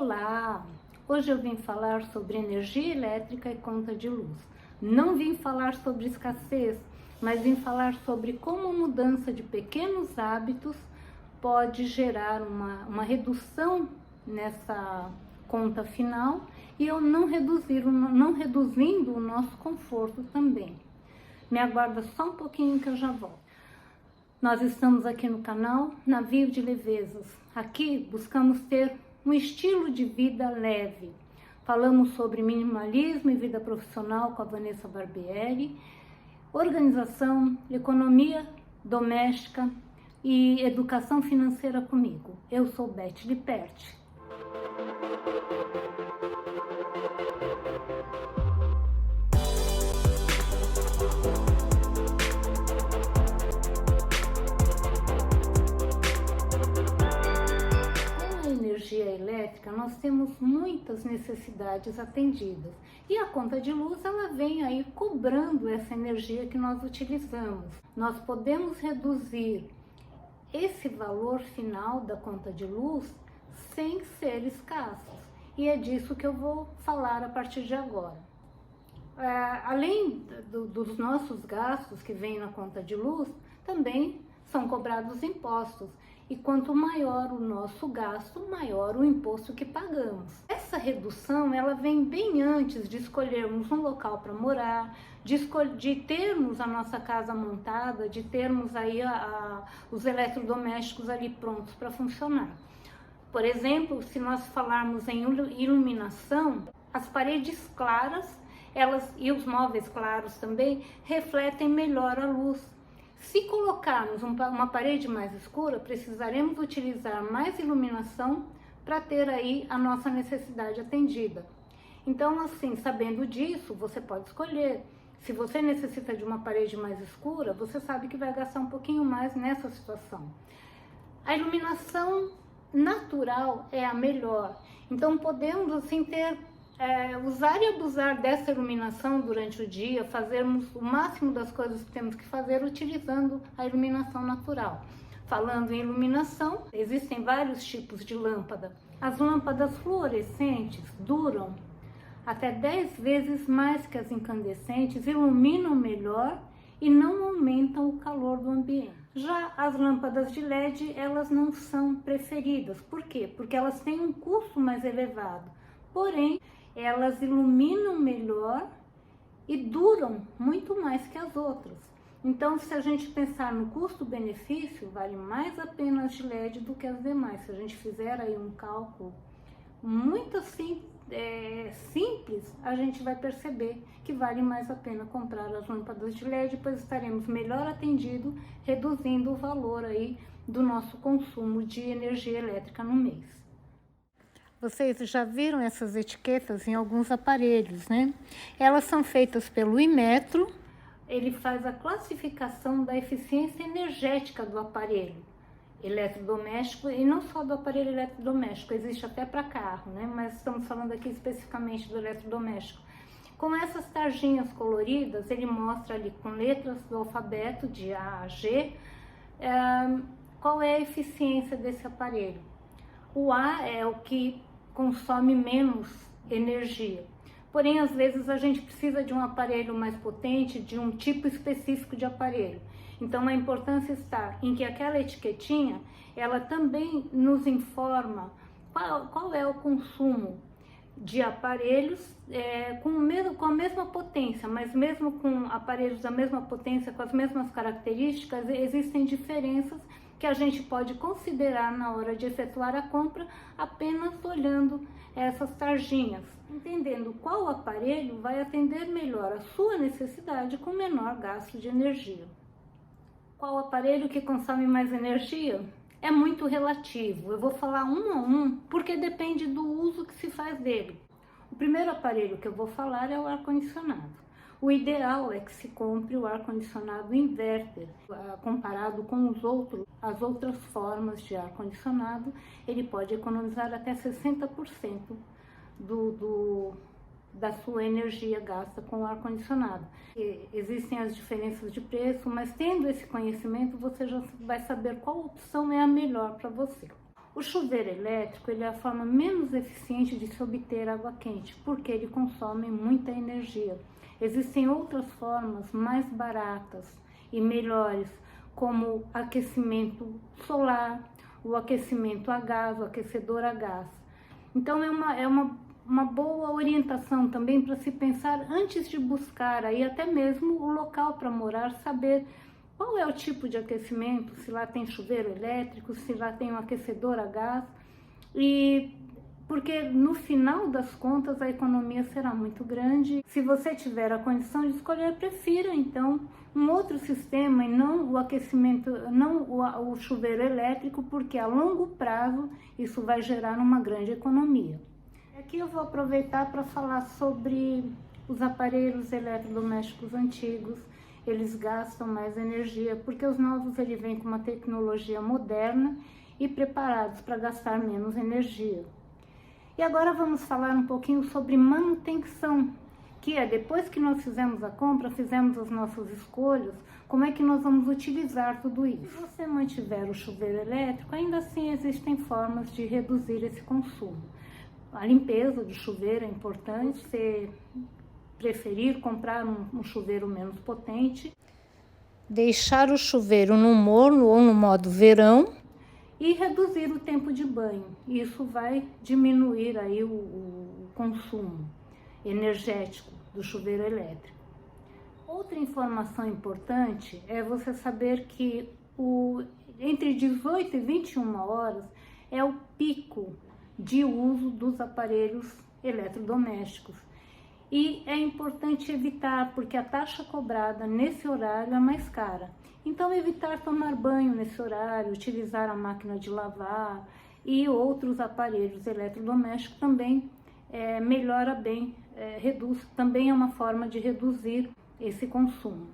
Olá! Hoje eu vim falar sobre energia elétrica e conta de luz. Não vim falar sobre escassez, mas vim falar sobre como a mudança de pequenos hábitos pode gerar uma redução nessa conta final e eu não reduzindo o nosso conforto também. Me aguarda só um pouquinho que eu já volto. Nós estamos aqui no canal Navio de Levezas. Aqui buscamos ter um estilo de vida leve. Falamos sobre minimalismo e vida profissional com a Vanessa Barbieri, organização, economia doméstica e educação financeira comigo. Eu sou Beth Liperti. Energia elétrica, nós temos muitas necessidades atendidas e a conta de luz ela vem aí cobrando essa energia que nós utilizamos. Nós podemos reduzir esse valor final da conta de luz sem ser escassos e é disso que eu vou falar a partir de agora. Além dos nossos gastos que vêm na conta de luz, também são cobrados impostos. E quanto maior o nosso gasto, maior o imposto que pagamos. Essa redução, ela vem bem antes de escolhermos um local para morar, de termos a nossa casa montada, de termos aí os eletrodomésticos ali prontos para funcionar. Por exemplo, se nós falarmos em iluminação, as paredes claras, e os móveis claros também, refletem melhor a luz. Se colocarmos uma parede mais escura, precisaremos utilizar mais iluminação para ter aí a nossa necessidade atendida. Então, assim, sabendo disso, você pode escolher. Se você necessita de uma parede mais escura, você sabe que vai gastar um pouquinho mais nessa situação. A iluminação natural é a melhor. Então, podemos, assim, usar e abusar dessa iluminação durante o dia, fazermos o máximo das coisas que temos que fazer utilizando a iluminação natural. Falando em iluminação, existem vários tipos de lâmpada. As lâmpadas fluorescentes duram até 10 vezes mais que as incandescentes, iluminam melhor e não aumentam o calor do ambiente. Já as lâmpadas de LED, elas não são preferidas. Por quê? Porque elas têm um custo mais elevado. Porém, elas iluminam melhor e duram muito mais que as outras. Então, se a gente pensar no custo-benefício, vale mais a pena as de LED do que as demais. Se a gente fizer aí um cálculo muito assim, simples, a gente vai perceber que vale mais a pena comprar as lâmpadas de LED, pois estaremos melhor atendidos, reduzindo o valor aí do nosso consumo de energia elétrica no mês. Vocês já viram essas etiquetas em alguns aparelhos, né? Elas são feitas pelo Inmetro, ele faz a classificação da eficiência energética do aparelho eletrodoméstico, e não só do aparelho eletrodoméstico, existe até para carro, né? Mas estamos falando aqui especificamente do eletrodoméstico. Com essas tarjinhas coloridas, ele mostra ali com letras do alfabeto de A a G, qual é a eficiência desse aparelho. O A é o que consome menos energia. Porém, às vezes a gente precisa de um aparelho mais potente, de um tipo específico de aparelho. Então, a importância está em que aquela etiquetinha, ela também nos informa qual é o consumo de aparelhos com a mesma potência, mas mesmo com aparelhos da mesma potência, com as mesmas características, existem diferenças que a gente pode considerar na hora de efetuar a compra apenas olhando essas tarjinhas, entendendo qual aparelho vai atender melhor a sua necessidade com menor gasto de energia. Qual aparelho que consome mais energia? É muito relativo, eu vou falar um a um, porque depende do uso que se faz dele. O primeiro aparelho que eu vou falar é o ar-condicionado. O ideal é que se compre o ar-condicionado inverter, comparado com as outras formas de ar-condicionado, ele pode economizar até 60% da sua energia gasta com o ar-condicionado. Existem as diferenças de preço, mas tendo esse conhecimento, você já vai saber qual opção é a melhor para você. O chuveiro elétrico ele é a forma menos eficiente de se obter água quente, porque ele consome muita energia. Existem outras formas mais baratas e melhores, como aquecimento solar, o aquecimento a gás, o aquecedor a gás. Então é uma boa orientação também para se pensar antes de buscar aí até mesmo o local para morar, saber qual é o tipo de aquecimento, se lá tem chuveiro elétrico, se lá tem um aquecedor a gás, e porque no final das contas a economia será muito grande. Se você tiver a condição de escolher, prefira então um outro sistema e não o aquecimento, não o chuveiro elétrico, porque a longo prazo isso vai gerar uma grande economia. Aqui eu vou aproveitar para falar sobre os aparelhos eletrodomésticos antigos. Eles gastam mais energia, porque os novos ele vêm com uma tecnologia moderna e preparados para gastar menos energia. E agora vamos falar um pouquinho sobre manutenção, que é depois que nós fizemos a compra, fizemos as nossas escolhas, como é que nós vamos utilizar tudo isso. Se você mantiver o chuveiro elétrico, ainda assim existem formas de reduzir esse consumo. A limpeza do chuveiro é importante, você preferir comprar um chuveiro menos potente, deixar o chuveiro no morno ou no modo verão e reduzir o tempo de banho. Isso vai diminuir aí o consumo energético do chuveiro elétrico. Outra informação importante é você saber que entre 18 e 21 horas é o pico de uso dos aparelhos eletrodomésticos. E é importante evitar, porque a taxa cobrada nesse horário é mais cara. Então, evitar tomar banho nesse horário, utilizar a máquina de lavar e outros aparelhos eletrodomésticos também melhora bem, reduz, também é uma forma de reduzir esse consumo.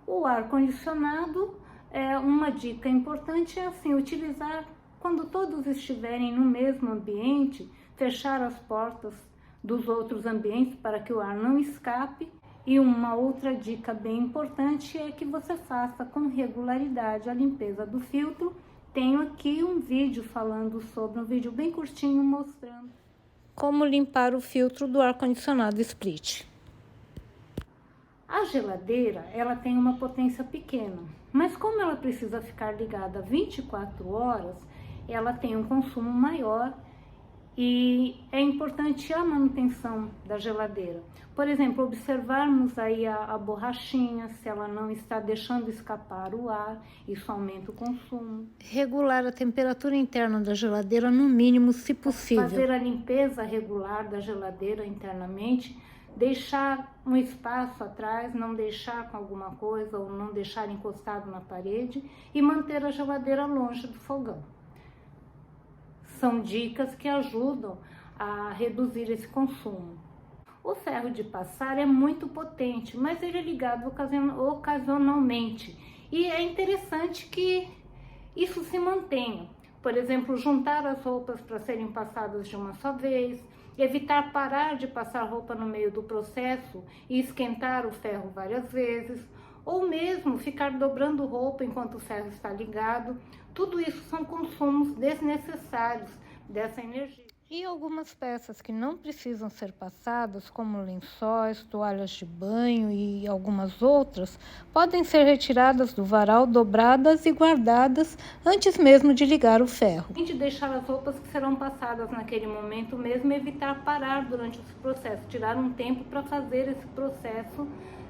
O ar-condicionado, uma dica importante é assim, utilizar quando todos estiverem no mesmo ambiente, fechar as portas dos outros ambientes para que o ar não escape. E uma outra dica bem importante é que você faça com regularidade a limpeza do filtro. Tenho aqui um vídeo falando sobre, um vídeo bem curtinho mostrando como limpar o filtro do ar-condicionado split. A geladeira, ela tem uma potência pequena, mas como ela precisa ficar ligada 24 horas, ela tem um consumo maior. E é importante a manutenção da geladeira. Por exemplo, observarmos aí a borrachinha, se ela não está deixando escapar o ar, isso aumenta o consumo. Regular a temperatura interna da geladeira no mínimo, se possível. Fazer a limpeza regular da geladeira internamente, deixar um espaço atrás, não deixar com alguma coisa ou não deixar encostado na parede e manter a geladeira longe do fogão. São dicas que ajudam a reduzir esse consumo. O ferro de passar é muito potente, mas ele é ligado ocasionalmente. E é interessante que isso se mantenha. Por exemplo, juntar as roupas para serem passadas de uma só vez, evitar parar de passar roupa no meio do processo e esquentar o ferro várias vezes, ou mesmo ficar dobrando roupa enquanto o ferro está ligado. Tudo isso são consumos desnecessários dessa energia. E algumas peças que não precisam ser passadas, como lençóis, toalhas de banho e algumas outras, podem ser retiradas do varal, dobradas e guardadas antes mesmo de ligar o ferro. E de deixar as roupas que serão passadas naquele momento mesmo, evitar parar durante esse processo, tirar um tempo para fazer esse processo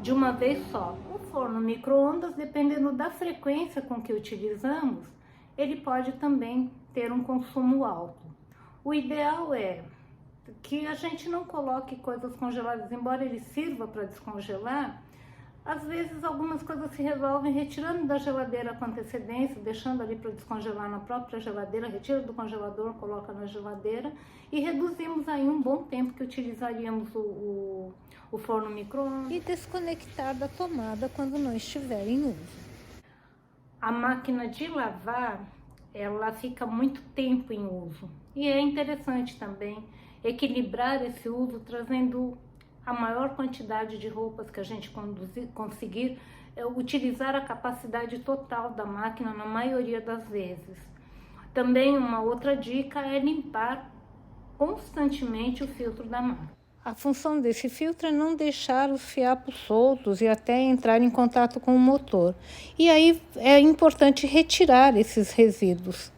de uma vez só. O forno micro-ondas, dependendo da frequência com que utilizamos, ele pode também ter um consumo alto. O ideal é que a gente não coloque coisas congeladas, embora ele sirva para descongelar. Às vezes algumas coisas se resolvem retirando da geladeira com antecedência, deixando ali para descongelar na própria geladeira, retira do congelador, coloca na geladeira e reduzimos aí um bom tempo que utilizaríamos o forno micro-ondas. E desconectar da tomada quando não estiver em uso. A máquina de lavar, ela fica muito tempo em uso. E é interessante também equilibrar esse uso, trazendo a maior quantidade de roupas que a gente conseguir, utilizar a capacidade total da máquina na maioria das vezes. Também uma outra dica é limpar constantemente o filtro da máquina. A função desse filtro é não deixar os fiapos soltos e até entrar em contato com o motor. E aí é importante retirar esses resíduos.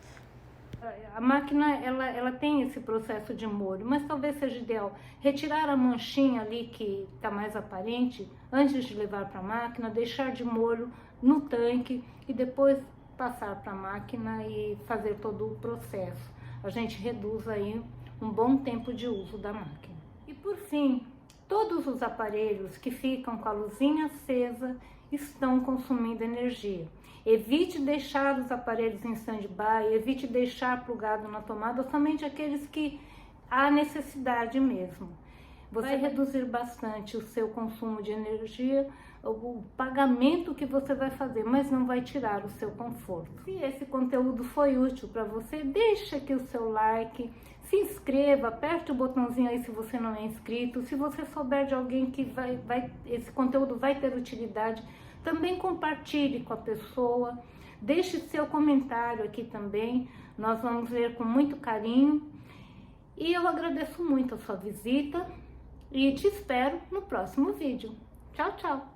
A máquina ela tem esse processo de molho, mas talvez seja ideal retirar a manchinha ali que está mais aparente antes de levar para a máquina, deixar de molho no tanque e depois passar para a máquina e fazer todo o processo. A gente reduz aí um bom tempo de uso da máquina. E por fim, todos os aparelhos que ficam com a luzinha acesa estão consumindo energia. Evite deixar os aparelhos em stand-by, evite deixar plugado na tomada, somente aqueles que há necessidade mesmo. Você vai reduzir bastante o seu consumo de energia, o pagamento que você vai fazer, mas não vai tirar o seu conforto. Se esse conteúdo foi útil para você, deixa aqui o seu like, se inscreva, aperte o botãozinho aí se você não é inscrito. Se você souber de alguém que esse conteúdo vai ter utilidade, também compartilhe com a pessoa, deixe seu comentário aqui também, nós vamos ler com muito carinho. E eu agradeço muito a sua visita e te espero no próximo vídeo. Tchau, tchau!